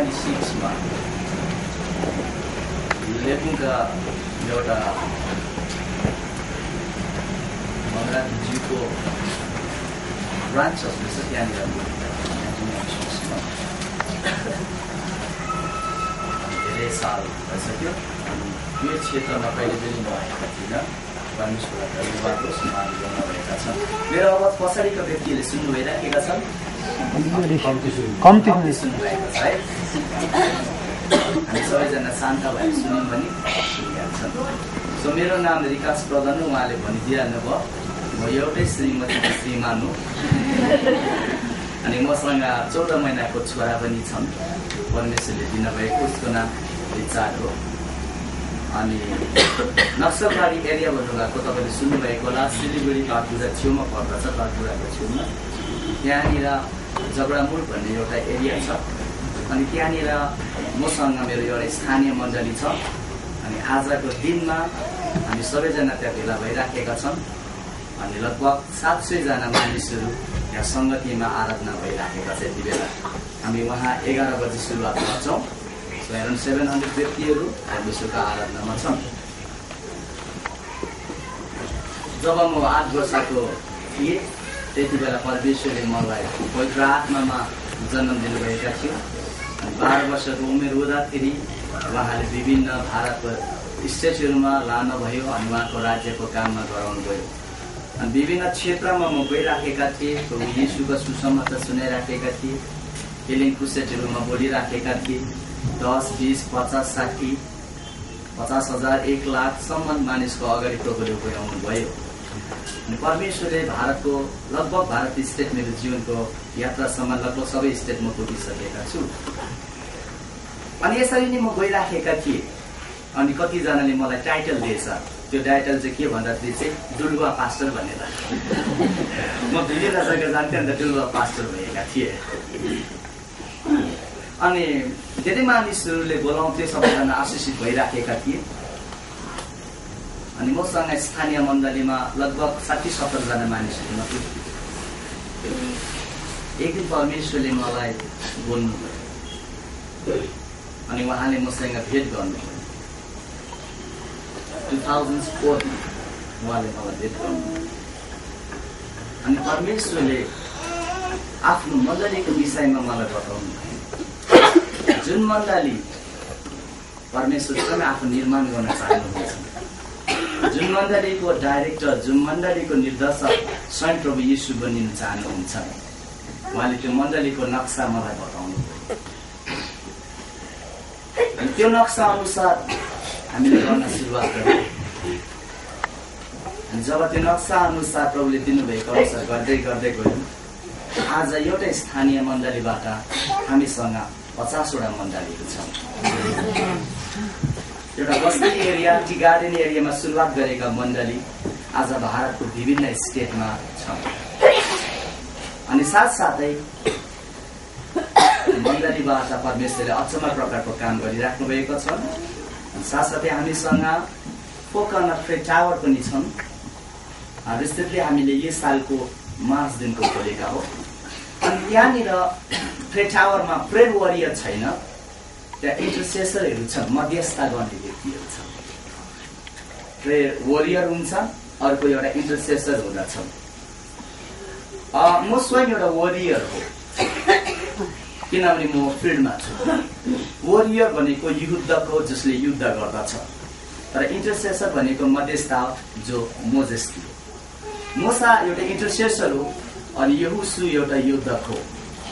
1996 मा लेपुङका एउटा मङ्गराजीको branch office छ त्यहाँनिर धेरै साल भइसक्यो। यो क्षेत्रमा कहिले पनि नआएका थिइनँ। परमेश्वरलाई धन्यवाद होस्, उहाँहरू नभएका छन्। मेरो आवाज पछाडिको व्यक्तिले सुन्नु भइराखेका छन्, कम्ती सुन्नुभएको छ है। हामी सबैजना शान्त भएर सुन्यौँ भने सुनिहाल्छन्। सो मेरो नाम विकास प्रधान हो। उहाँले भनिदिइहाल्नु भयो म एउटै श्रीमतीको श्रीमान हो। अनि मसँग 14 महिनाको छोरा पनि छन्। परमेश्वरले दिनुभएको उसको नाम रिचार्ड हो। अनि नक्सलबारी एरिया भन्नुभएको तपाईँले सुन्नुभएको होला। सिलिगुडी बागडुग्रा छेउमा पर्दछ, बागडुग्राको छेउमा। त्यहाँनिर जगडामुड भन्ने एउटा एरिया छ। अनि त्यहाँनिर मसँग मेरो एउटा स्थानीय मण्डली छ। अनि आजको दिनमा हामी सबैजना त्यहाँ भेला भइराखेका छन्। अनि लगभग 700 जना मानिसहरू यहाँ सङ्गतिमा आराधना भइराखेका छ। यति बेला हामी वहाँ 11 बजी सुरुवात गर्छौँ। 700 व्यक्तिहरू परमेश्वरको आराधनामा छन्। जब म 8 वर्षको थिएँ त्यति बेला परमेश्वरले मलाई पवित्र आत्मामा जन्म दिनुभएका थियो। 12 वर्षको उमेर हुँदाखेरि उहाँले विभिन्न भारतको स्टेटहरूमा लानुभयो अनि उहाँको राज्यको काममा गराउनु गयो। अनि विभिन्न क्षेत्रमा म गइराखेका थिएँ। यीशुको सुसमाचार सुनाइराखेका थिएँ। हिलिङ क्रुसेडहरूमा बोलिराखेका थिएँ। 10, 20, 50, 60, 50,000, 1 लाखसम्म मानिसको अगाडि प्रभुले पुर्याउनु भयो। अनि परमेश्वरले भारतको लगभग भारतीय स्टेट मेरो जीवनको यात्रासम्म लगभग सबै स्टेट म पुगिसकेका छु। अनि यसरी नै म गइराखेका थिएँ। अनि कतिजनाले मलाई टाइटल दिएछ। त्यो टाइटल चाहिँ के भन्दाखेरि चाहिँ डुलुवा पास्टर भनेर। म विभिन्न जग्गा जान्थेँ अन्त डुलुवा पास्टर भएका थिएँ। अनि धेरै मानिसहरूले बोलाउँथे, सबैजना आशिषित भइराखेका थिए। अनि मसँग स्थानीय मण्डलीमा लगभग 60-70 जना मानिसहरू मात्रै थिए। एक दिन परमेश्वरले मलाई बोल्नुभयो अनि उहाँले मसँग भेट गर्नुभयो। 2004 उहाँले मलाई भेट गर्नुभयो। अनि परमेश्वरले आफ्नो मण्डलीको विषयमा मलाई बताउनु भयो। जुन मण्डली परमेश्वरसँग आफ्नो निर्माण गर्न चाहनुहुन्छ, जुन मण्डलीको डाइरेक्टर, जुन मण्डलीको निर्देशक स्वयं प्रभु यीशु बनिन चाहनुहुन्छ, उहाँले त्यो मण्डलीको नक्सा मलाई बताउनु भयो। अनि त्यो नक्सा अनुसार हामीले गर्न सुरुवात गऱ्यौँ। अनि जब त्यो नक्सा अनुसार प्रभुले दिनुभएको अनुसार गर्दै गर्दै गयौँ। आज एउटै स्थानीय मण्डलीबाट हामीसँग 50 वटा मण्डलीहरू छन्। एउटा बस्ती एरिया, टी गार्डन एरियामा सुरुवात गरेका मण्डली आज भारतको विभिन्न स्टेटमा छन्। अनि साथसाथै मण्डलीबाट परमेश्वरले अचम्म प्रकारको काम गरिराख्नु भएको छ। साथसाथै हामीसँग 4 कर्नर प्रे टावर पनि छन्। रिसेन्टली हामीले यो सालको मार्च दिनको खोलेका हो। अनि त्यहाँनिर प्रे टावरमा प्रेयर वरियर छैन, त्यहाँ इन्टरसेसरहरू छन्, मध्यस्थता गर्ने व्यक्तिहरू छन्। प्रेयर वरियर हुन्छ, अर्को एउटा इन्टरसेसर हुँदछन्। म स्वयं एउटा वरियर हो, किनभने म फिल्डमा छु। वरियर भनेको युद्धको जसले युद्ध गर्दछ, तर इन्टरसेसर भनेको मध्यस्थता जो मोजेस थियो। मोसा एउटा इन्टरसेसर हो अनि यहोशु एउटा युद्धक हो।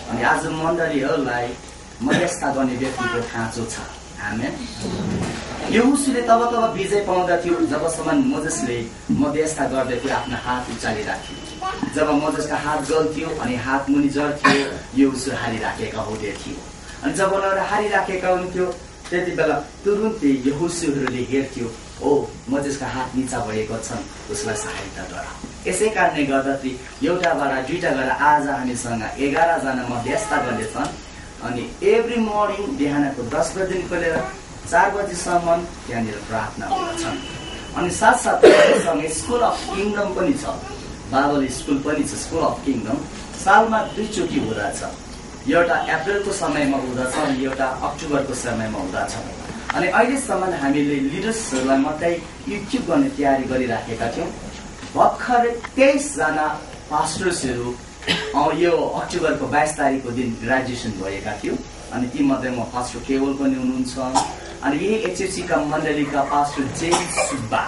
अनि आज मण्डलीहरूलाई मध्यस्थता गर्ने व्यक्तिको खाँचो छ। आमेन। यहोशुले तब विजय पाउँदथ्यो जबसम्म मोजेसले मध्यस्थता गर्दै आफ्नो हात उचाली राख्यो। जब मोजेसका हात गल्थ्यो अनि हात मुनि झर्थ्यो, यहोशु हारिराखेका हुँदैथियो। अनि जब उनीहरू हारिराखेका हुन्थ्यो त्यति बेला तुरुन्तै यहोशुहरूले हेर्थ्यो, ओ मोजेसका हात निचा भएको छन्, उसलाई सहायता गर। यसै कारणले गर्दाखेरि एउटाबाट दुईटा गरेर आज हामीसँग 11 जना मध्यस्थता गर्नेछन्। अनि एभ्री मर्निङ बिहानको 10 बजेदेखि लिएर 4 बजीसम्म त्यहाँनिर प्रार्थना हुँदछन्। अनि साथसाथै हामीसँग स्कुल अफ किङडम पनि छ, बाइबल स्कुल पनि छ। स्कुल अफ किङडम सालमा 2 चोटि हुँदछ। एउटा अप्रिलको समयमा हुँदछ अनि एउटा अक्टोबरको समयमा हुँदछ। अनि अहिलेसम्म हामीले लिडर्सहरूलाई मात्रै इक्विप गर्ने तयारी गरिराखेका थियौँ। भर्खरै 23 जना पास्टर्सहरू यो अक्टोबरको 22 तारिकको दिन ग्रेजुएसन भएका थियो। अनि ती मध्येमा पास्टर केवल पनि हुनुहुन्छ। अनि यही एचएफसीका मण्डलीका पास्टर जेम्स सुब्बा,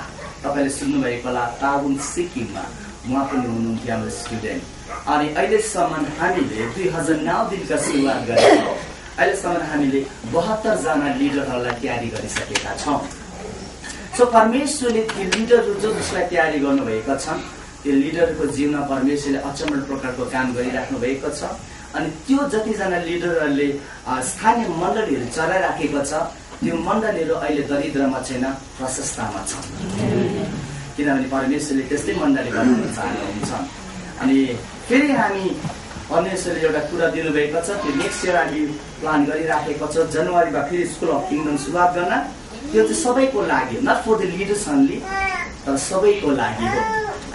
तपाईँले सुन्नुभएको होला, ताबुङ सिक्किममा उहाँ पनि हुनुहुन्थ्यो हाम्रो स्टुडेन्ट। अनि अहिलेसम्म हामीले 2009देखि सुरुवात गरेको अहिलेसम्म हामीले 72 जना लिडरहरूलाई तयारी गरिसकेका छौँ। सो परमेश्वरले ती लिडरहरू जसलाई तयारी गर्नुभएका छन् त्यो लिडरको जीवनमा परमेश्वरले अचम्म प्रकारको काम गरिराख्नु भएको छ। अनि त्यो जतिजना लिडरहरूले स्थानीय मण्डलीहरू चलाइराखेको छ त्यो मण्डलीहरू अहिले दरिद्रमा छैन, प्रशस्तमा छ। किनभने परमेश्वरले त्यस्तै मण्डली बनाउन चाहनुहुन्छ। अनि फेरि हामी परमेश्वरले एउटा कुरा दिनुभएको छ, त्यो नेक्स्ट इयर हामी प्लान गरिराखेको छ जनवरीमा फेरि स्कुल अफ किङडम सुरुवात गर्न। त्यो चाहिँ सबैको लागि, not for the leaders only, तर सबैको लागि हो।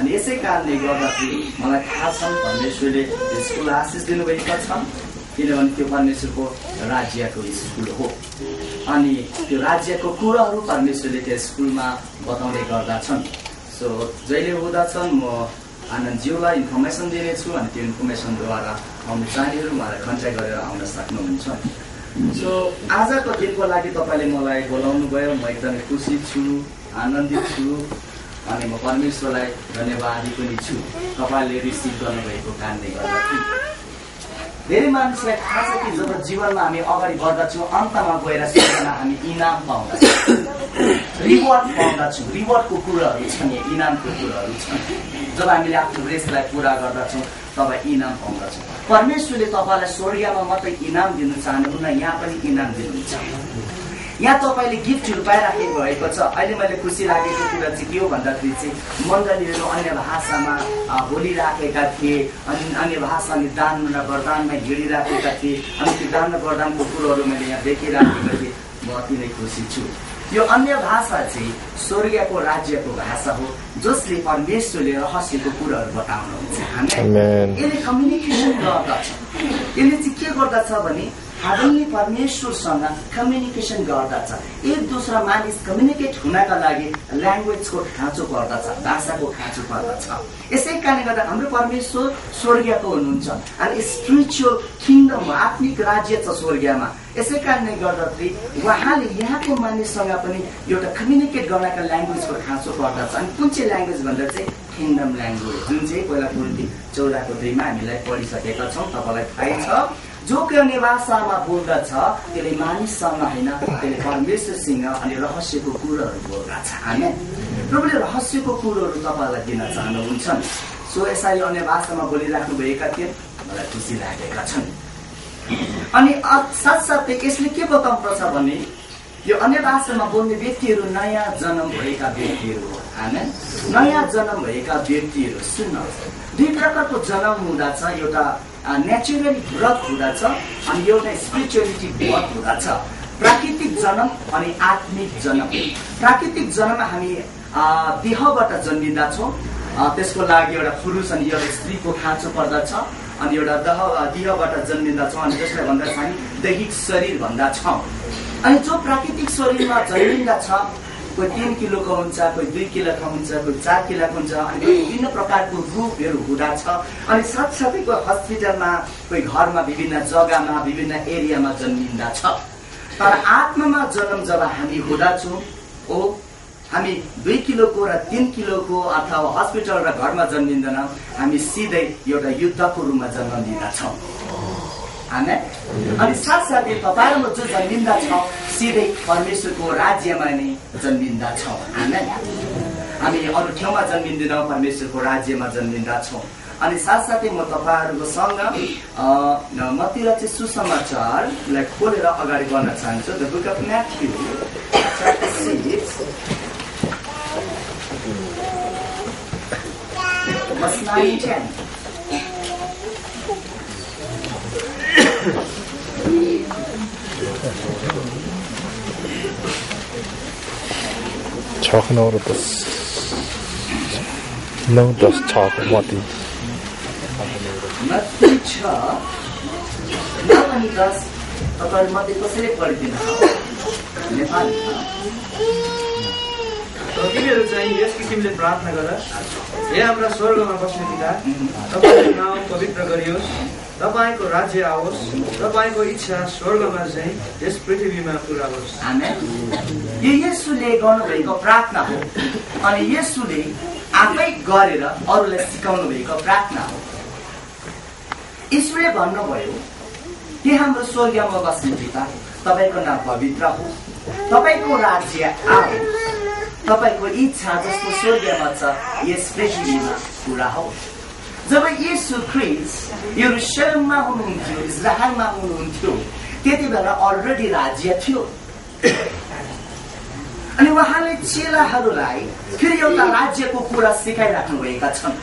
अनि यसै कारणले गर्दाखेरि मलाई थाहा छ परमेश्वरले स्कुल आशिष दिनुभएका छन्, किनभने त्यो परमेश्वरको राज्यको स्कुल हो। अनि त्यो राज्यको कुराहरू परमेश्वरले त्यो स्कुलमा बताउने गर्दछन्। सो जहिले हुँदछन् म आनन्दज्यूलाई इन्फर्मेसन दिनेछु अनि त्यो इन्फर्मेसनद्वारा आउनु चाहनेहरू उहाँलाई कन्ट्याक्ट गरेर आउन सक्नुहुन्छ। सो आजको दिनको लागि तपाईँले मलाई बोलाउनु भयो, म एकदमै खुसी छु, आनन्दित छु। अनि म परमेश्वरलाई धन्यवादी पनि छु तपाईँले रिसिभ गर्नुभएको कारणले गर्दाखेरि। धेरै मानिसलाई थाहा छ कि जब जीवनमा हामी अगाडि बढ्दछौँ अन्तमा गएर सबैजना हामी इनाम पाउँदछौँ, रिवार्ड पाउँदछौँ। रिवार्डको कुराहरू छन्, इनामको कुराहरू छन्। जब हामीले आफ्नो रेसलाई पुरा गर्दछौँ तब इनाम पाउँदछौँ। परमेश्वरले तपाईँलाई स्वर्गमा मात्रै इनाम दिनु चाहनुहुन्न, यहाँ पनि इनाम दिनुहुन्छ। यहाँ तपाईँले गिफ्टहरू पाइराखेको भएको छ। अहिले मैले खुसी लागेको कुरा चाहिँ के हो भन्दाखेरि चाहिँ मण्डलीहरू अन्य भाषामा बोलिराखेका थिए अनि अन्य भाषाले दान र वरदानमा हिँडिराखेका थिए। अनि त्यो दान र वरदानको कुरोहरू मैले यहाँ देखिराखेको थिएँ। म अति नै खुसी छु। यो अन्य भाषा चाहिँ स्वर्गको राज्यको भाषा हो जसले परमेश्वरले रहस्यको कुराहरू बताउनुहुन्छ। यसले कम्युनिकेसन गर्दछ। यसले चाहिँ के गर्दछ भने हामीले परमेश्वरसँग कम्युनिकेसन गर्दछ। एक दोस्रो मानिस कम्युनिकेट हुनका लागि ल्याङ्ग्वेजको खाँचो पर्दछ, भाषाको खाँचो पर्दछ। यसै कारणले गर्दा हाम्रो परमेश्वर स्वर्गको हुनुहुन्छ अनि स्पिरिचुअल किङडम आत्मिक राज्य छ स्वर्गमा। यसै कारणले गर्दाखेरि उहाँले यहाँको मानिससँग पनि एउटा कम्युनिकेट गर्नका ल्याङ्ग्वेजको खाँचो पर्दछ। अनि कुन चाहिँ ल्याङ्ग्वेज भन्दा चाहिँ किङडम ल्याङ्ग्वेज, जुन चाहिँ पहिला कुर्ती 14:2 हामीलाई पढिसकेका छौँ, तपाईँलाई थाहै छ। जो अन्य भाषामा बोल्दछ त्यसले मानिससँग होइन, त्यसले परमेश्वरसँग अनि रहस्यको कुरोहरू बोल्दछ। हामी प्रभुले रहस्यको कुरोहरू तपाईँलाई दिन चाहनुहुन्छ। सो यसरी अन्य भाषामा बोलिराख्नु भएका थिए, मलाई खुसी लागेका छन्। अनि साथसाथै यसले के बताउनुपर्छ भने यो अन्य भाषामा बोल्ने व्यक्तिहरू नयाँ जन्म भएका व्यक्तिहरू हो। हामी नयाँ जन्म भएका व्यक्तिहरू सुन्न, दुई प्रकारको जन्म हुँदछ। एउटा नेचुरली बर्थ हुँदछ अनि एउटा स्पिरिचुअलिटी बर्थ हुँदछ। प्राकृतिक जन्म अनि आत्मिक जन्म। प्राकृतिक जन्ममा हामी देहबाट जन्मिँदछौँ, त्यसको लागि एउटा पुरुष अनि एउटा स्त्रीको खाँचो पर्दछ। अनि एउटा देहबाट जन्मिँदछौँ अनि जसलाई भन्दछ हामी दैहिक शरीर भन्दछौँ। अनि जो प्राकृतिक शरीरमा जन्मिँदछ कोही 3 किलोको हुन्छ, कोही 2 किलोको हुन्छ, कोही 4 किलोको हुन्छ। अनि विभिन्न प्रकारको रूपहरू हुँदछ। अनि साथसाथै कोही हस्पिटलमा, कोही घरमा, विभिन्न जग्गामा, विभिन्न एरियामा जन्मिँदछ। तर आत्मामा जन्म जब हामी हुँदछौँ ओ हामी 2 किलोको र 3 किलोको अथवा हस्पिटल र घरमा जन्मिँदैन, हामी सिधै एउटा युद्धको रूपमा जन्म लिँदछौँ। अनि साथसाथै तपाईँहरूमा जो जन्मिँदा छ सिधै परमेश्वरको राज्यमा नै जन्मिँदा छौँ। हामी अरू ठाउँमा जन्मिँदैनौँ, परमेश्वरको राज्यमा जन्मिँदा छौँ। अनि साथसाथै म तपाईँहरूको सँग मतिर चाहिँ सुसमाचारलाई खोलेर अगाडि बढ्न चाहन्छु। The book of Matthew chapter 6 verse 9-10. Talking over this. No, just talk. What the? Matthew 9 अनि 10 तपाईहरु मध्ये कसैले पढिदिनु नेपाली तिमीहरू चाहिँ यस किसिमले प्रार्थना गर, हे हाम्रा स्वर्गमा बस्ने पिता, तपाईको नाउँ पवित्र गरियोस्, तपाईको राज्य आओस्, तपाईको इच्छा स्वर्गमा चाहिँ यस पृथ्वीमा पूरा होस्। आमेन। यो येशूले गर्नुभएको प्रार्थना हो अनि येशूले आफै गरेर अरूलाई सिकाउनु भएको प्रार्थना हो। येशूले भन्नुभयो, हे हाम्रो स्वर्गमा बस्ने पिता, तपाईको नाम पवित्र होस्, तपाईको राज्य आओस्, तपाईको इच्छा जस्तो स्वर्गमा छ यस पृथ्वीमा पूरा होस्। जब येशू ख्रीष्ट यरुशलेममा हुनुहुन्थ्यो, इजरायलमा हुनुहुन्थ्यो, त्यति बेला अलरेडी राज्य थियो अनि उहाँले चेलाहरूलाई फेरि एउटा राज्यको कुरा सिकाइराख्नु भएका छन्।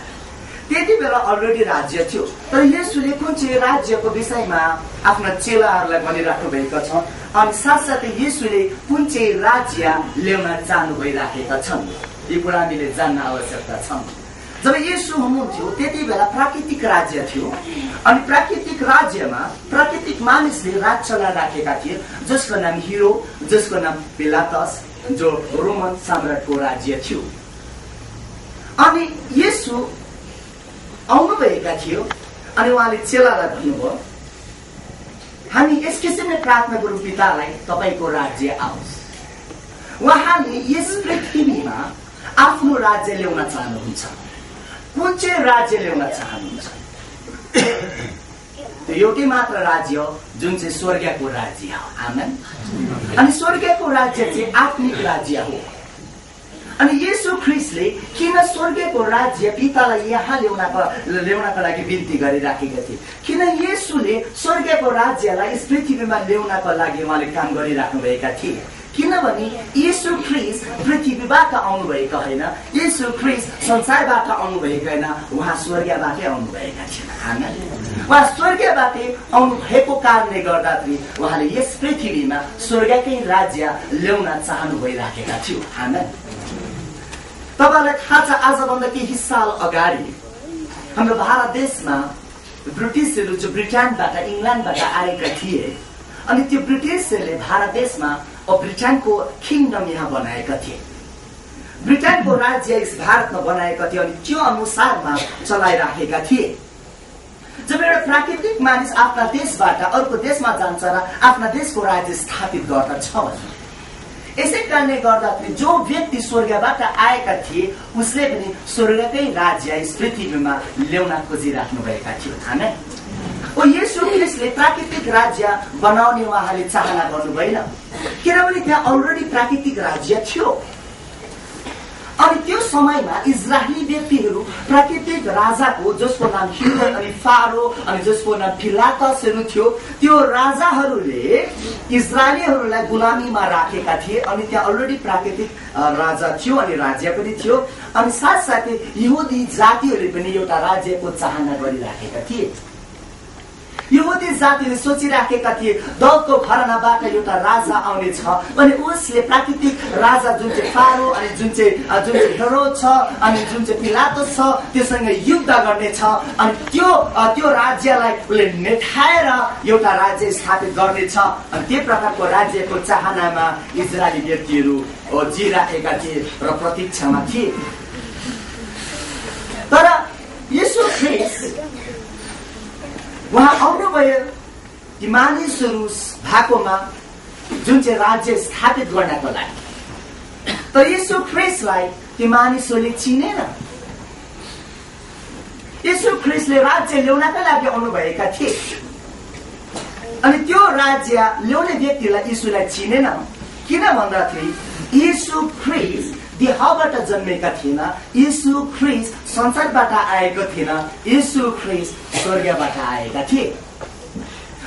त्यति बेला अलरेडी राज्य थियो, तर येशूले कुन चाहिँ राज्यको विषयमा आफ्ना चेलाहरूलाई भनिराख्नु भएका छन् अनि साथसाथै येशूले कुन चाहिँ राज्य ल्याउन चाहनु भइराखेका छन्, यो कुरा हामीले जान्न आवश्यकता छ। जब येशू हुनुहुन्थ्यो त्यति बेला प्राकृतिक राज्य थियो अनि प्राकृतिक राज्यमा प्राकृतिक मानिसले राज चलाइराखेका थिए, जसको नाम हिरो, जसको नाम पिलातस, जो रोमन सम्राटको राज्य थियो। अनि येशू आउनुभएका थियो अनि उहाँले चेलालाई भन्नुभयो, हामी यस किसिमले प्रार्थना गरौँ पितालाई, तपाईको राज्य आओस्। उहाँले यस पृथ्वीमा आफ्नो राज्य ल्याउन चाहनुहुन्छ। कुन चाहिँ राज्य ल्याउन चाहनुहुन्छ? त्यो एउटै मात्र राज्य हो जुन चाहिँ स्वर्गको राज्य हो। आमेन। अनि स्वर्गको राज्य चाहिँ आत्मिक राज्य हो। अनि येशू ख्रीष्टले किन स्वर्गको राज्य पितालाई यहाँ ल्याउनका लागि बिन्ती गरिराखेका थिए? किन येशूले स्वर्गको राज्यलाई यस पृथ्वीमा ल्याउनका लागि उहाँले काम गरिराख्नु भएका थिए? किनभने येशू ख्रीष्ट पृथ्वीबाट आउनुभएको होइन, येशू ख्रीष्ट संसारबाट आउनुभएको होइन, उहाँ स्वर्गबाटै आउनुभएका थिएन। आमेन। उहाँ स्वर्गबाटै आउनु भएको कारणले गर्दाखेरि उहाँले यस पृथ्वीमा स्वर्गकै राज्य ल्याउन चाहनु भइराखेका थियो। आमेन। तपाईलाई थाहा छ, आजभन्दा केही साल अगाडि हाम्रो भारत देशमा ब्रिटिसहरू जो ब्रिटेनबाट इङ्ल्यान्डबाट आएका थिए अनि त्यो ब्रिटिसहरूले भारत देशमा ब्रिटेनको किङडम यहाँ बनाएका थिए, ब्रिटेनको राज्य यस भारतमा बनाएका थिए अनि त्यो अनुसारमा चलाइराखेका थिए। जब एउटा प्राकृतिक मानिस आफ्ना देशबाट अर्को देशमा जान्छ र आफ्ना देशको राज्य स्थापित गर्दछ भने यसै कारणले गर्दाखेरि जो व्यक्ति स्वर्गबाट आएका थिए उसले पनि स्वर्गकै राज्य यस पृथ्वीमा ल्याउन खोजिराख्नु भएका थियो। आमेन। ओ येशू ख्रीष्टले प्राकृतिक राज्य बनाउने उहाँले चाहना गर्नु भएन, किनभने त्यहाँ अलरेडी प्राकृतिक राज्य थियो। अनि त्यो समयमा इजरायली व्यक्तिहरू प्राकृतिक राजाको, जसको नाम हिरो अनि फारो अनि जसको नाम पिलातसहरू थियो, त्यो राजाहरूले इजरायलीहरूलाई गुलामीमा राखेका थिए अनि त्यहाँ अलरेडी प्राकृतिक राजा थियो अनि राज्य पनि थियो अनि साथसाथै यहुदी जातिहरूले पनि एउटा राज्यको चाहना गरिराखेका थिए। यहुदी जातिले सोचिराखेका थिए दाउदको घरानाबाट एउटा राजा आउनेछ अनि उसले प्राकृतिक राजा जुन चाहिँ फारो अनि जुन चाहिँ हेरोद छ अनि जुन चाहिँ पिलातस छ त्योसँग युद्ध गर्नेछ अनि त्यो राज्यलाई उसले मेटाएर एउटा राज्य स्थापित गर्नेछ अनि त्यो प्रकारको राज्यको चाहनामा इजरायली व्यक्तिहरू जिराखेका थिए र प्रतीक्षामा थिए। तर येशू ख्रीष्ट उहाँ आउनुभयो कि मानिसहरू भएकोमा जुन चाहिँ राज्य स्थापित गर्नको लागि। तर येशू ख्रीष्टलाई ती मानिसहरूले चिनेन। येशू ख्रीष्टले राज्य ल्याउनका लागि आउनुभएका थिए अनि त्यो राज्य ल्याउने व्यक्तिलाई येशूलाई चिनेन। किन भन्दाखेरि येशू ख्रीष्ट देहबाट जन्मेका थिएन, येशू ख्रीष्ट संसारबाट आएको थिएन, येशू ख्रीष्ट स्वर्गबाट आएका थिए।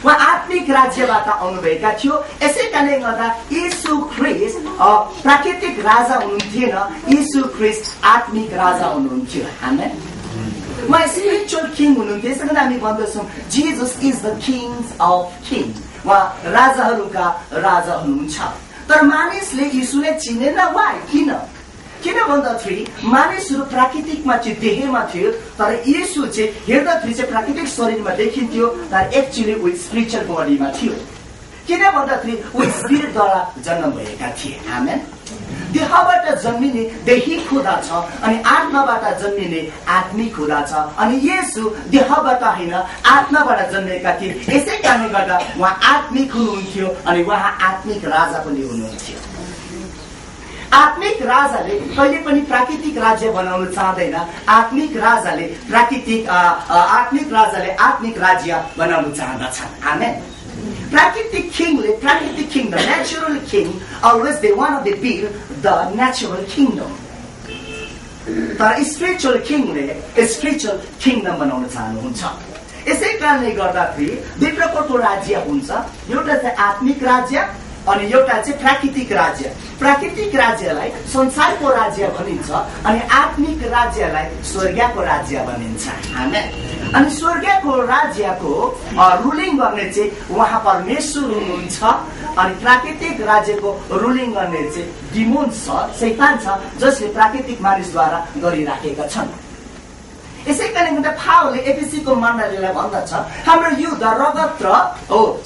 उहाँ आत्मिक राज्यबाट आउनुभएका थियो। यसै कारणले गर्दा येशू ख्रीष्ट प्राकृतिक राजा हुनुहुन्थेन, येशू ख्रीष्ट आत्मिक राजा हुनुहुन्थ्यो। आमेन। उहाँ स्पिरिचुअल किङ हुनुहुन्थ्यो। यसै कारण हामी भन्दछौँ Jesus is the kings of king. उहाँ राजाहरूका राजा हुनुहुन्छ। तर मानिसले येशूलाई चिनेन। वाइ? किन? किन भन्दाखेरि मानिसहरू प्राकृतिकमा चाहिँ देहेमा थियो, तर येशू चाहिँ हेर्दाखेरि चाहिँ प्राकृतिक शरीरमा देखिन्थ्यो, तर एक्चुअली ऊ स्पिरिचुअल बडीमा थियो। किन भन्दाखेरि ऊ स्पिरिटद्वारा जन्म भएका थिए। आमेन। देहबाट जन्मिने दैहिक हुँदा छ अनि आत्माबाट जन्मिने आत्मिक हुँदा छ, अनि येशू देहबाट होइन आत्माबाट जन्मेका थिए। यसै कारणले गर्दा उहाँ आत्मिक हुनुहुन्थ्यो अनि उहाँ आत्मिक राजा पनि हुनुहुन्थ्यो। आत्मिक राजाले कहिले पनि प्राकृतिक राज्य बनाउन चाहँदैन। आत्मिक राजाले आत्मिक राज्य बनाउन चाहँदछन्। आमेन। प्राकृतिक kingdom, natural king, always they want to build the natural kingdom. तर spiritual kingले spiritual kingdom बनाउन चाहनुहुन्छ। यसै कारणले गर्दाखेरि दुई प्रकारको राज्य हुन्छ, एउटा चाहिँ आत्मिक राज्य अनि एउटा चाहिँ प्राकृतिक राज्य। प्राकृतिक राज्यलाई संसारको राज्य भनिन्छ अनि आत्मिक राज्यलाई स्वर्गको राज्य भनिन्छ। आमेन। अनि स्वर्गको राज्यको रुलिङ गर्ने चाहिँ उहाँ परमेश्वर हुनुहुन्छ अनि प्राकृतिक राज्यको रुलिङ गर्ने चाहिँ डिमोन्स छ, शैतान छ, जसले प्राकृतिक मानिसद्वारा गरिराखेका छन्। यसै कारणले गर्दा पावलले एफिसीको मण्डलीलाई भन्दछ, हाम्रो युद्ध रगत र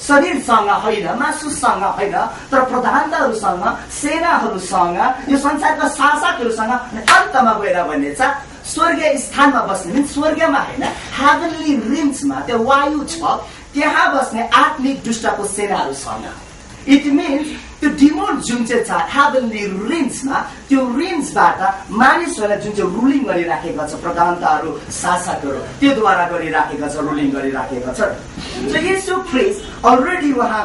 शरीरसँग होइन, मासुसँग होइन, तर प्रधानताहरूसँग, सेनाहरूसँग, यो संसारका शासकहरूसँग अन्तमा गएर भनेछ स्वर्गीय स्थानमा बस्ने, मिन्स स्वर्गमा होइन, हेभनली रिम्समा त्यो वायु छ, त्यहाँ बस्ने आत्मिक दुष्टको सेनाहरूसँग। इट मिन्स त्यो डिमोन जुन चाहिँ छ हेभनली रिम्समा, त्यो रिम्सबाट मानिसहरूलाई जुन चाहिँ रुलिङ गरिराखेका छ, प्रधानताहरू, शासकहरू, त्योद्वारा गरिराखेका छ, रुलिङ गरिराखेका छ। सो येशू ख्रीष्ट अलरेडी उहाँ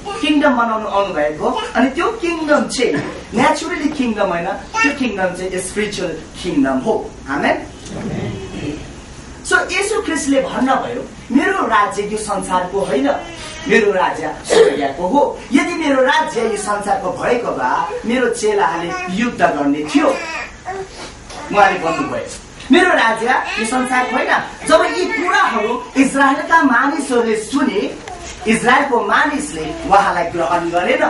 किङडम बनाउनु आउनु भएको, अनि त्यो किङडम चाहिँ नेचुरली किङडम होइन, त्यो किङडम चाहिँ स्पिरिचुअल किङडम हो। आमेन। सो येशू ख्रीष्टले भन्नुभयो, मेरो राज्य यो संसारको होइन, मेरो राज्य स्वर्गको हो। यदि मेरो राज्य यो संसारको भएको भए मेरो चेलाहरूले युद्ध गर्ने थियो। उहाँले भन्नुभयो मेरो राज्य यो संसारको होइन। जब यी कुराहरू इजरायलका मानिसहरूले सुने, इजरायलको मानिसले उहाँलाई ग्रहण गरेन।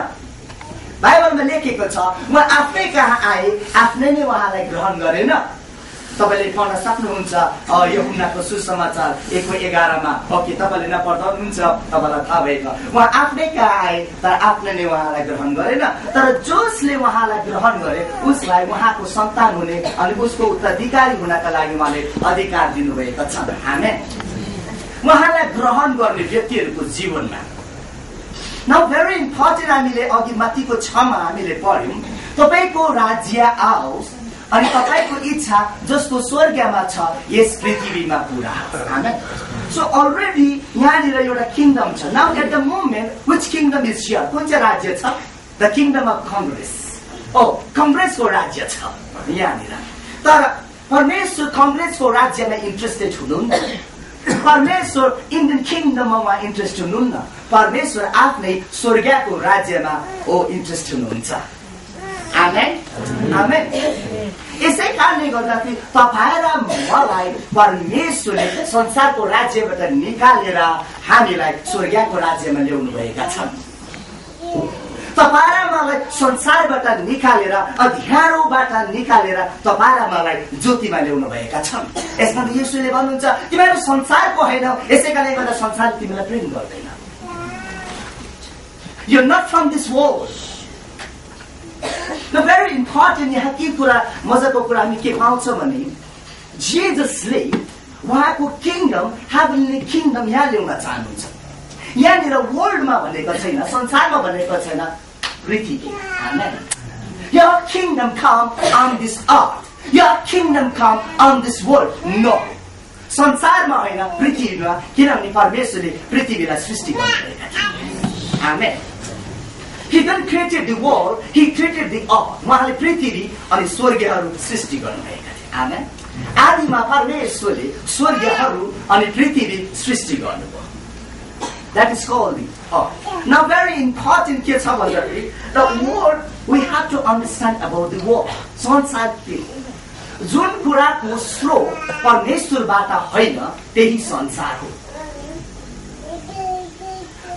बाइबलमा लेखेको छ उहाँ आफ्नै कहाँ आए, आफ्नै नै उहाँलाई ग्रहण गरेन। तपाईले पढ्न सक्नुहुन्छ यूहन्नाको सुसमाचार 1:11मा। ओके, तपाईले नपढ्दा हुन्छ, तपाईलाई थाहा भएको। उहाँ आफ्नै कहाँ आए तर आफ्नै नै उहाँलाई ग्रहण गरेन, तर जसले उहाँलाई ग्रहण गरे उसलाई उहाँको सन्तान हुने अनि उसको उत्तराधिकारी हुनका लागि उहाँले अधिकार दिनुभएका छन्। आमेन। उहाँलाई ग्रहण गर्ने व्यक्तिहरूको जीवनमा नाउ भेरी इम्पोर्टेन्ट, हामीले अघि माथिको 6मा हामीले पढ्यौं, तपाईको राज्य आओस् अनि तपाईको इच्छा जस्तो स्वर्गमा छ यस पृथ्वीमा पूरा होस्। आमेन। सो अलरेडी यहाँनिर एउटा किङडम छ। Now at the moment which kingdom is here? कुन चाहिँ राज्य छ? The kingdom of Congress. कांग्रेसको राज्य छ यहाँनिर। तर परमेश्वर कांग्रेसको राज्यमा इन्ट्रेस्टेड हुनुहुन्न। परमेश्वर इन्डियन किङडममा उहाँ इन्ट्रेस्ट हुनुहुन्न। परमेश्वर आफ्नै स्वर्गको राज्यमा इन्ट्रेस्ट हुनुहुन्छ। आमेन। आमेन। यसै कारणले गर्दाखेरि तपाईँ र मलाई परमेश्वरले संसारको राज्यबाट निकालेर हामीलाई स्वर्गको राज्यमा ल्याउनु भएका छन्। तपाईँ र मलाई संसारबाट निकालेर, अँध्यारोबाट निकालेर तपाईँ र मलाई ज्योतिमा ल्याउनु भएका छन्। यसमा येशूले भन्नुहुन्छ तिमीहरू संसारको होइनौ, यसै कारणले गर्दा संसार तिमीलाई प्रेम गर्दैन। You are not from this world. The very important यहाँ के कुरा मजाको कुरा हामी के पाउँछौँ भने जिजसले उहाँको किङडम, हेभनली किङडम यहाँ ल्याउन चाहनुहुन्छ। यहाँनिर वर्ल्डमा भनेको छैन, संसारमा भनेको छैन, पृथ्वी। आमेन। Your kingdom come on this earth. Your kingdom come on this world. No. संसारमा होइन, पृथ्वीमा, किनभने परमेश्वरले पृथ्वीलाई सृष्टि गर्नुभएका थिए। आमेन। He then created the world, he created the earth. उहाँले पृथ्वी अनि स्वर्गहरू सृष्टि गर्नुभएका थिए। आमेन। आदिमा परमेश्वरले स्वर्गहरू अनि पृथ्वी सृष्टि गर्नुभयो। That is called the earth. Now very important के छ भन्दाखेरि the word we have to understand about the world. संसार के हो? जुन कुराको स्रोत परमेश्वरबाट होइन त्यही संसार हो।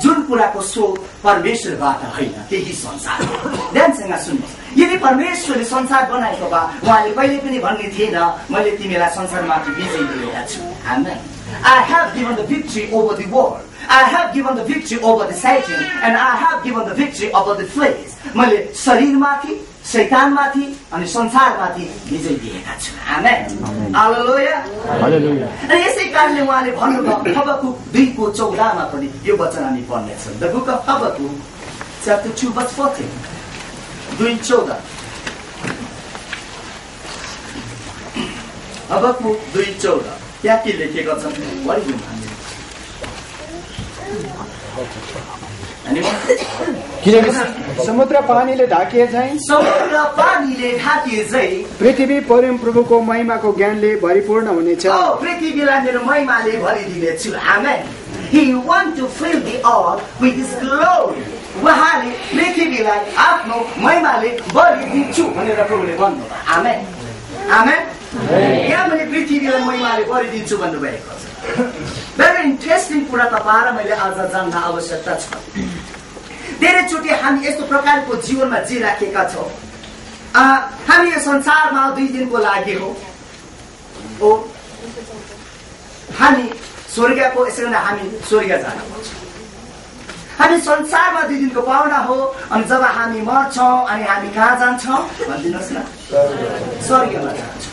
जुन कुराको स्रोत परमेश्वरबाट होइन त्यही संसार हो। ध्यानसँग सुन्नुहोस्, यदि परमेश्वरले संसार बनाएको भए उहाँले कहिले पनि भन्ने थिएन मैले तिमीलाई संसारमाथि विजय दिएका छु। आमेन। I have given the victory over the world. I have given the victory over the Satan and I have given the victory over the flesh. मैले शरीरमाथि, शैतानमाथि अनि संसारमाथि विजय दिएका छु। आमेन। हालेलुया। हालेलुया। अनि यसै कारणले उहाँले भन्नुभयो हबकुक 2:14 मा पनि यो वचन हामी पढ्नेछौँ। The book of Habakkuk chapter 2 verse 14. 2:14. Habakkuk 2:14 त्यहाँ के लेखेको छ पढिदिउँ हामी। किनकि समुद्र पानीले ढाकिए झैं पृथ्वी परम प्रभुको महिमाको ज्ञानले भरिपूर्ण हुनेछ। पृथ्वीलाई मेरो महिमाले भरिदिनेछु। आमेन। He want to fill the earth with his glory. उहाँले पृथ्वीलाई आफ्नो महिमाले भरिदिन्छु भनेर प्रभुले भन्नुभयो। आमेन। आमेन। यहाँ मैले पृथ्वीलाई महिमाले भरिदिन्छु भन्नुभएको छ। भेरी इन्ट्रेस्टिङ कुरा तपाईँ र मैले आज जान्न आवश्यकता छ। धेरैचोटि हामी यस्तो प्रकारको जीवनमा जिराखेका छौँ। हामी यो संसारमा 2 दिनको लागि हो। हामी स्वर्गको यसरी नै हामी स्वर्ग जान पर्छ। हामी संसारमा 2 दिनको पाहुना हो अनि जब हामी मर्छौँ अनि हामी कहाँ जान्छौँ भनिदिनुहोस् न? स्वर्गमा जान्छौँ।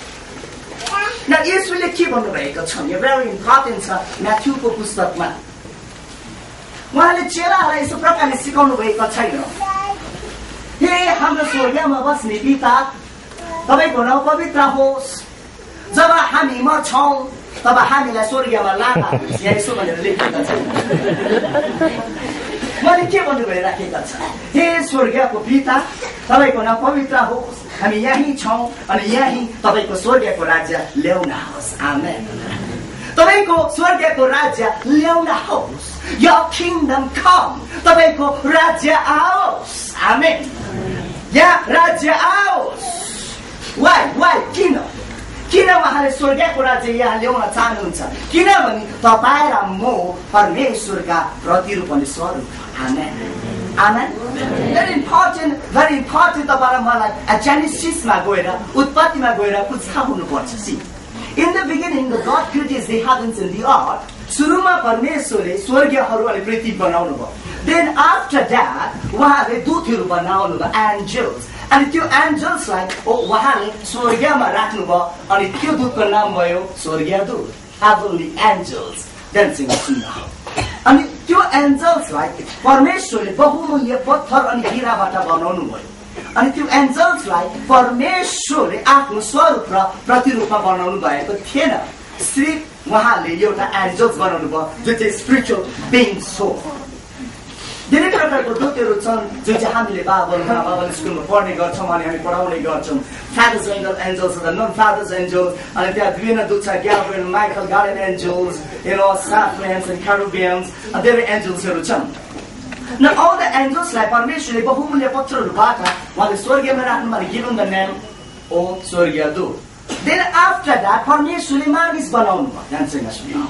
न यसुले के भन्नुभएको छ यो भेरी इम्पोर्टेन्ट छ। म्याथ्यूको पुस्तकमा उहाँले चेलाहरूलाई यस्तो प्रकारले सिकाउनु भएको छैन। हे हाम्रो स्वर्गमा बस्ने पिता तपाईको नाउँ पवित्र होस्। जब हामी मर्छौँ तब हामीलाई स्वर्गमा लानुहोस्। यहाँ यसो भनेर लेखेको छ। मैले के भन्नु भइराखेको छ? हे स्वर्गको पिता तपाईको नाउँ पवित्र होस्। हामी यहीँ छौँ अनि यहीँ तपाईको स्वर्गको राज्य ल्याउन होस्। आमेन। तपाईको स्वर्गको राज्य ल्याउन होस्। Your kingdom come. तपाईको राज्य आओस्। आमेन। यहाँ राज्य आओस्। Why? किन उहाँले स्वर्गको राज्य यहाँ ल्याउन चाहनुहुन्छ? किनभने तपाईँ र म परमेश्वरका प्रतिरूपले स्वरूप। आमेन। आमेन। Very important तपाईँ र मलाई जेनेसिसमा गएर उत्पत्तिमा गएर बुझ्न हुनुपर्छ। In the beginning, the God created the heavens and the earth. सुरुमा परमेश्वरले स्वर्गहरू अनि पृथ्वी बनाउनु भयो। Then after that, उहाँले दूतहरू बनाउनु भयो, angels. अनि त्यो एन्जल्सलाई उहाँले स्वर्गमा राख्नु भयो अनि त्यो दूतको नाम भयो स्वर्गदूत। Heavenly angels dancing in the house. अनि त्यो एन्जल्सलाई परमेश्वरले बहुमूल्य पत्थर अनि हिराबाट बनाउनु भयो। अनि त्यो एन्जल्सलाई परमेश्वरले आफ्नो स्वरूप र प्रतिरूपमा बनाउनु भएको थिएन। सिर्फ उहाँले एउटा एन्जल्स बनाउनु भयो जो चाहिँ स्पिरिचुअल बिइङ्स हो। धेरै प्रकारको दूतहरू छन् जुन चाहिँ हामीले बाइबल स्कुलमा पढ्ने गर्छौँ अनि हामी पढाउने गर्छौँ। Fathers angels nun fathers angels अनि त्यहाँ विभिन्न दूत छ Gabriel Michael guardian angels seraphs and cherubims धेरै एन्जल्सहरू छन्। न all the angelsलाई परमेश्वरले बहुमूल्य पत्थरहरूबाट उहाँले स्वर्गमा राख्नु भने गिभन द नेम ओ स्वर्गदूत। Then after that परमेश्वरले मानिस बनाउनु भयो।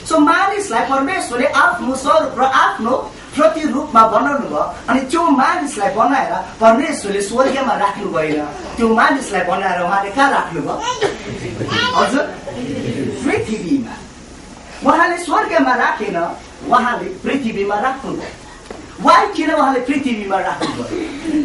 सो मानिसलाई परमेश्वरले आफ्नो स्वरूप र आफ्नो प्रतिरूपमा बनाउनु भयो अनि त्यो मानिसलाई बनाएर परमेश्वरले स्वर्गमा राख्नु भएन। त्यो मानिसलाई बनाएर उहाँले कहाँ राख्नु भयो? हजुर पृथ्वीमा। उहाँले स्वर्गमा राखेन, उहाँले पृथ्वीमा राख्नु भयो। Why किन उहाँले पृथ्वीमा राख्नुभयो?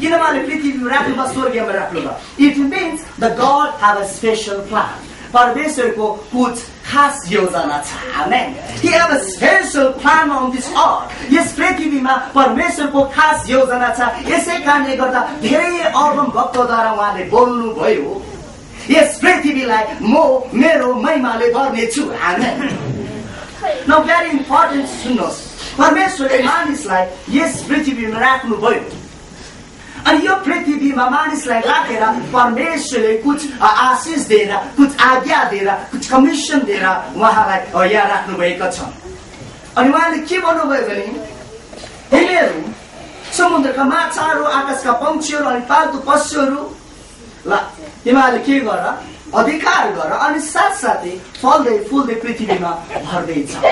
किन उहाँले पृथ्वीमा राख्नुभयो स्वर्गमा राख्नुभयो? It means the God have a special plan. परमेश्वरको कुछ खास योजना छ। आमेन। He have a special plan on this earth. यस पृथ्वीमा परमेश्वरको खास योजना छ। यसै कारणले गर्दा धेरै अगम भक्तद्वारा उहाँले बोल्नु भयो यस पृथ्वीलाई म मेरो महिमाले भर्नेछु। आमेन। Now very important सुन्नुहोस्। परमेश्वरले मानिसलाई यस पृथ्वीमा राख्नु भयो अनि यो पृथ्वीमा मानिसलाई राखेर परमेश्वरले कुछ आशिष दिएर कुछ आज्ञा दिएर कुछ कमिसन दिएर उहाँलाई यहाँ राख्नु भएको छ। अनि उहाँले के भन्नुभयो भने तिमीहरू समुद्रका माछाहरू आकाशका पक्षीहरू अनि पाल्तु पशुहरू ल तिमीहरूले के गर अधिकार गर अनि साथसाथै फल्दै फुल्दै पृथ्वीमा भर्दै छ।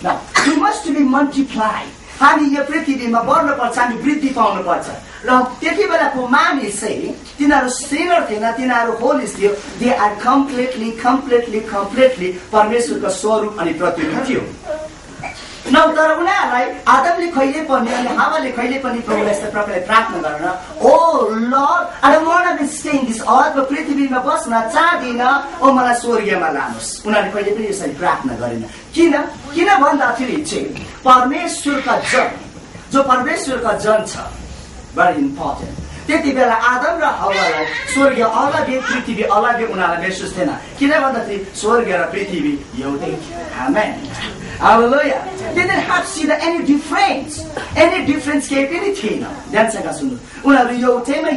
Now, you must be multiplied. हामी यो पृथ्वीमा बढ्नुपर्छ, हामी वृद्धि पाउनुपर्छ। र त्यति बेलाको मानिस चाहिँ तिनीहरू सिनर थिएन, तिनीहरू होलिस थियो। दे आर कम्प्लिटली परमेश्वरको स्वरूप अनि प्रतिरूप थियो। तर उनीहरूलाई आदमले कहिले पनि अनि हावाले कहिले पनि प्रभुलाई यस्तो प्रकारले प्रार्थना गर्न, O Lord I don't want to be staying this earth, पृथ्वीमा बस्न चाहदिन, ओ मलाई स्वर्गमा लानुहोस्। उनीहरूले कहिले पनि यसरी प्रार्थना गरेन। किन भन्दाखेरि चाहिँ परमेश्वरका जन, जो परमेश्वरका जन छ, भेरी इम्पोर्टेन्ट। त्यति बेला आदम र हव्वालाई स्वर्ग अलग्गै पृथ्वी अलग्गै उनीहरूलाई महसुस थिएन। किन भन्दाखेरि स्वर्ग र पृथ्वी एउटै थियो। आमेन, हालेलुया। They didn't have to see any difference केही पनि थिएन। ध्यानसँग सुन्नु, उनीहरू एउटैमै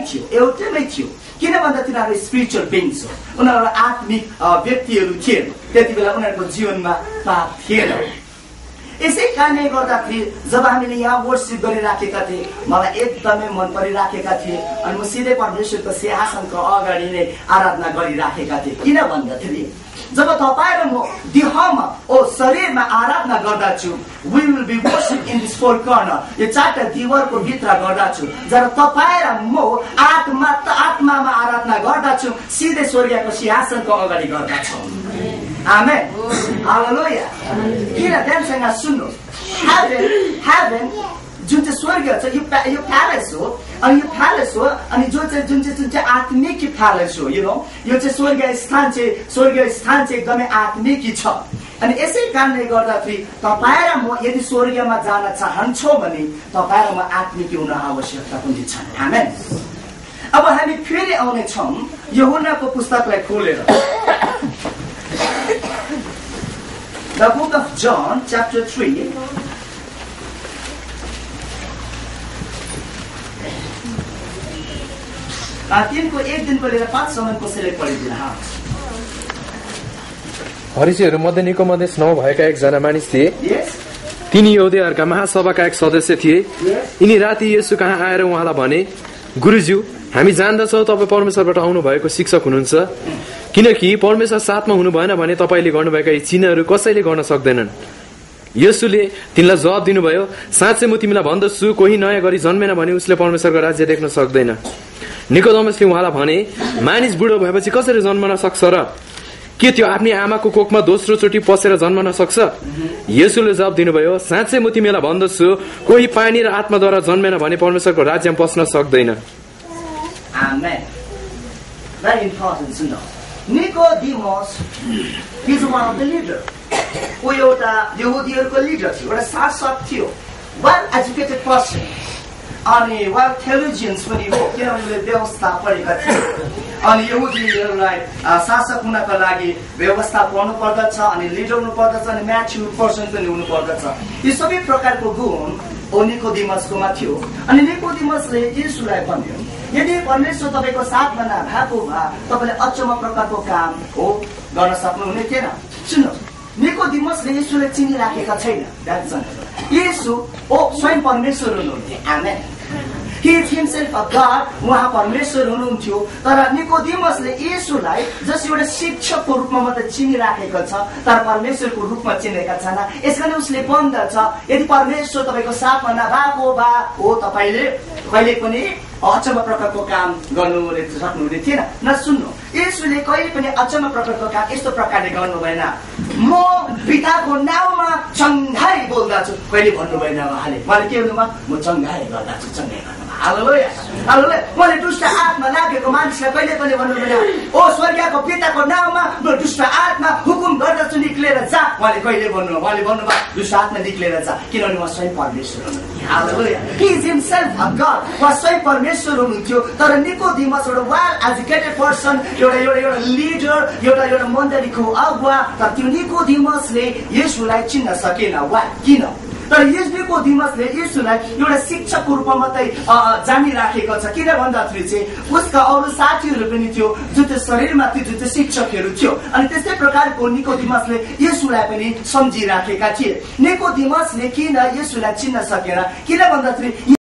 थियो। किन भन्दा तिनीहरू स्पिरिचुअल बिङ्स हो, उनीहरू आत्मिक व्यक्तिहरू थिए। त्यति बेला उनीहरूको जीवनमा पाप थिएन। यसै कारणले गर्दाखेरि जब हामीले यहाँ वर्शिप गरिराखेका थिए, मलाई एकदमै मन परिराखेका थिए अनि म सिधै परमेश्वरको सिंहासनको अगाडि नै आराधना गरिराखेका थिएँ। किन भन्दाखेरि जब तपाईँ र म देहमा शरीरमा आराधना गर्दछु, we will be worship in this four corner, यो चारवटा दिवारको भित्र गर्दछु। जब तपाईँ र म आत्मामा आराधना गर्दछु, सिधै स्वर्गको सिंहासनको अगाडि गर्दछु। आमेन, हालेलुया। किन ध्यानसँग सुन्नु, हेभन जुन चाहिँ स्वर्ग छ यो प्यालेस हो, अनि यो प्यालेस हो अनि जुन चाहिँ आत्मिक प्यालेस हो, यो चाहिँ स्वर्गीय स्थान चाहिँ एकदमै आत्मिक छ। अनि यसै कारणले गर्दाखेरि तपाईँ र म यदि स्वर्गमा जान चाहन्छौँ भने तपाईँ र म आत्मिक हुन आवश्यकता पनि छ। आमेन। अब हामी फेरि आउने छौँ यूहन्नाको पुस्तकलाई खोलेर, The book of John, chapter 3. तिनको एक दिनको लिएर 5 सम्म कसैले पढिदिन। फरिसीहरू मध्ये निकोदेमस नाउँ भएका एकजना मानिस थिए। तिनी यहुदीहरूका महासभाका एक सदस्य थिए। यिनी राति येशू कहाँ आएर उहाँलाई भने, गुरुज्यू, हामी जान्दछौँ तपाईँ परमेश्वरबाट आउनु भएको शिक्षक हुनुहुन्छ, किनकि परमेश्वर साथमा हुनु भएन भने तपाईँले गर्नुभएका यी चिन्हहरू कसैले गर्न सक्दैनन्। येशूले तिनलाई जवाब दिनुभयो, साँच्चै म तिमीलाई भन्दछु, कोही नयाँ गरी जन्मेन भने उसले परमेश्वरको राज्य देख्न सक्दैन। निकोदेमसले उहाँलाई भने, मानिस बुढो भएपछि कसरी जन्मन सक्छ र? के त्यो आफ्नै आमाको कोखमा दोस्रो चोटि पसेर जन्मन सक्छ? येशूले जवाब दिनुभयो, साँच्चै म तिमीलाई भन्दछु, कोही पानी र आत्माद्वारा जन्मेन भने परमेश्वरको राज्यमा पस्न सक्दैन। Amen. Very important to know. Nicodemus, he is one of the leaders. ऊ एउटा यहुदीहरूको लिडर थियो, एउटा शासक थियो, वेल एजुकेटेड पर्सन, अनि वेल थ्योलोजियन्स पनि हो, किनभने व्यवस्था पढेका थिए। अनि यहुदीहरूलाई शासक हुनको लागि व्यवस्था पढ्नु पर्दछ, अनि लिडर हुनु पर्दछ, अनि म्याच्युर पर्सन पनि हुनु पर्दछ। यो सबै प्रकारको गुण निकोदेमसकोमा थियो। अनि निकोदेमसले येशूलाई भन्यो, यदि परमेश्वर तपाईँको साथमा नभएको भए तपाईँले अचम्म प्रकारको काम हो गर्न सक्नुहुने थिएन। सुन्नु, निकोदेमसले येशूलाई चिनिराखेका छैन। येशू स्वयं परमेश्वर हुनुहुन्थ्यो। आमेन। He is himself a God, उहाँ परमेश्वर हुनुहुन्थ्यो। तर निकोदेमसले येशूलाई जस एउटा शिक्षकको रूपमा मात्र चिनिराखेको छ, तर परमेश्वरको रूपमा चिनेका छैन। यसकारण उसले भन्दछ, यदि परमेश्वर तपाईँको साथमा नभएको भए हो तपाईँले कहिले पनि अचम्म प्रकारको काम गर्नु सक्नुहुने थिएन। न सुन्नु, येशूले कहिले पनि अचम्म प्रकारको काम यस्तो प्रकारले गर्नु भएन। म पिताको नाउँमा चङ्गाई बोल्दछु कहिले भन्नु भएन उहाँले। उहाँले के भन्नुभयो? म चङ्गाई गर्दछु, चङ्गाई गर्नु। हालेलुया, हालेलुया। उहाँले दुष्ट आत्मा लागेको मानिसलाई कहिले पनि भन्नु भएन, ओ स्वर्गको पिताको नाउँमा म दुष्ट आत्मा हुकुम गर्दछु निक्लेर जा। उहाँले कहिले भन्नुभयो? उहाँले भन्नुभयो दुष्ट आत्मा निक्लेर जा, किनभने उहाँ स्वयं परमेश्वर हुनुहुन्थ्यो। हालेलुया। He is himself a God, उहाँ स्वयं परमेश्वर हुनुहुन्थ्यो। तर निकोदेमस एउटा वेल एजुकेटेड पर्सन, एउटा लिडर, एउटा मण्डलीको अगुवा, तर त्यो निकोदेमसले येशूलाई चिन्न सकेन। वा किन? तर यस निकोदेमसले येशूलाई एउटा शिक्षकको रूपमा मात्रै जानिराखेको छ। किन भन्दाखेरि चाहिँ उसका अरू साथीहरू पनि थियो जुन चाहिँ शरीरमा थियो, जुन चाहिँ शिक्षकहरू थियो। अनि त्यस्तै प्रकारको निकोदेमसले येशूलाई पनि सम्झिराखेका थिए। निकोदेमसले किन येशूलाई चिन्न सकेन? किन भन्दाखेरि